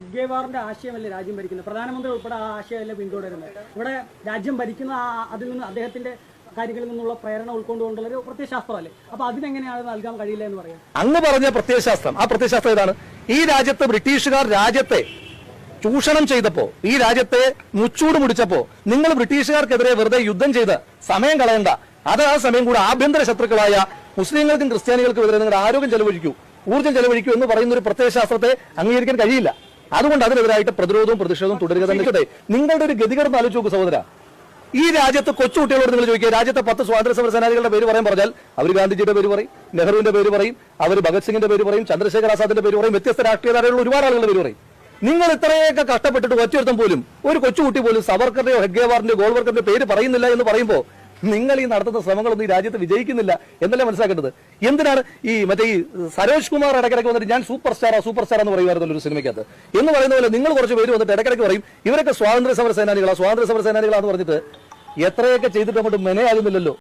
ഹെഡ്ഗേവാറിന്റെ ആശയമല്ലേ രാജ്യം ഭരിക്കുന്നത്? പ്രധാനമന്ത്രി ഉൾപ്പെടെ ആ ആശയമല്ലേ പിന്തുടരുന്നത്? ഇവിടെ രാജ്യം ഭരിക്കുന്ന അതിൽ നിന്ന് അദ്ദേഹത്തിന്റെ കാര്യങ്ങളിൽ നിന്നുള്ള പ്രേരണ ഉൾക്കൊണ്ടുകൊണ്ടുള്ള ഒരു പ്രത്യയശാസ്ത്രമല്ലേ? അപ്പൊ അതിനെങ്ങനെയാണ് നൽകാൻ കഴിയില്ല എന്ന് പറയാം? അങ്ങ് പറഞ്ഞ പ്രത്യയശാസ്ത്രം, ആ പ്രത്യയശാസ്ത്രം ഇതാണ്. ഈ രാജ്യത്ത് ബ്രിട്ടീഷുകാർ രാജ്യത്തെ ചൂഷണം ചെയ്തപ്പോ, ഈ രാജ്യത്തെ മുച്ചൂട് മുടിച്ചപ്പോ നിങ്ങൾ ബ്രിട്ടീഷുകാർക്കെതിരെ വെറുതെ യുദ്ധം ചെയ്ത് സമയം കളയണ്ട. അത് ആ സമയം കൂടെ ആഭ്യന്തര ശത്രുക്കളായ മുസ്ലിങ്ങൾക്കും ക്രിസ്ത്യാനികൾക്കും എതിരെ നിങ്ങളുടെ ആരോഗ്യം ചെലവഴിക്കൂ, ഊർജ്ജം ചെലവഴിക്കൂ എന്ന് പറയുന്ന ഒരു പ്രത്യയശാസ്ത്രത്തെ അംഗീകരിക്കാൻ കഴിയില്ല. അതുകൊണ്ട് അതിനെതിരായിട്ട് പ്രതിരോധവും പ്രതിഷേധവും തുടരുക തന്നെ. നിങ്ങളുടെ ഒരു ഗതികേട് ആലോചിച്ച് നോക്കൂ സഹോദര. ഈ രാജ്യത്ത് കൊച്ചുകുട്ടികളോട് നിങ്ങൾ ചോദിക്കുക, രാജ്യത്തെ 10 സ്വാതന്ത്ര്യ സമര സേനാനികളുടെ പേര് പറഞ്ഞാൽ അവർ ഗാന്ധിജിയുടെ പേര് പറയും, നെഹ്റുവിന്റെ പേര് പറയും, അവർ ഭഗത് സിംഗിന്റെ പേര് പറയും, ചന്ദ്രശേഖർ ആസാദിന്റെ പേര് പറയും, വ്യത്യസ്ത രാഷ്ട്രീയ ധാരയുള്ള ഒരുപാട് ആളുകളുടെ പേര് പറയും. നിങ്ങൾ ഇത്രയൊക്കെ കഷ്ടപ്പെട്ടിട്ട് ഒറ്റയൊരുത്തം പോലും, ഒരു കൊച്ചുകുട്ടി പോലും സവർക്കറിന്റെയോ ഹെഡ്ഗേവാറിന്റെയോ ഗോൾവർക്കറിന്റെയോ പേര് പറയുന്നില്ല എന്ന് പറയുമ്പോൾ നിങ്ങൾ ഈ നടത്തുന്ന ശ്രമങ്ങളൊന്നും ഈ രാജ്യത്ത് വിജയിക്കുന്നില്ല എന്നല്ലേ മനസ്സിലാക്കേണ്ടത്? എന്തിനാണ് ഈ സരോജ് കുമാർ ഇടയ്ക്കിടയ്ക്ക് വന്നിട്ട് ഞാൻ സൂപ്പർ സ്റ്റാർ എന്ന് പറയുമായിരുന്നല്ലോ ഒരു സിനിമയ്ക്കകത്ത് എന്ന് പറയുന്ന പോലെ നിങ്ങൾ കുറച്ച് പേര് വന്നിട്ട് ഇടയ്ക്കിടയ്ക്ക് പറയും ഇവരൊക്കെ സ്വാതന്ത്ര്യ സമര സേനാനികളാന്ന് പറഞ്ഞിട്ട് എത്രയൊക്കെ ചെയ്തിട്ട് അങ്ങോട്ട് മെനയാകുന്നില്ലല്ലോ.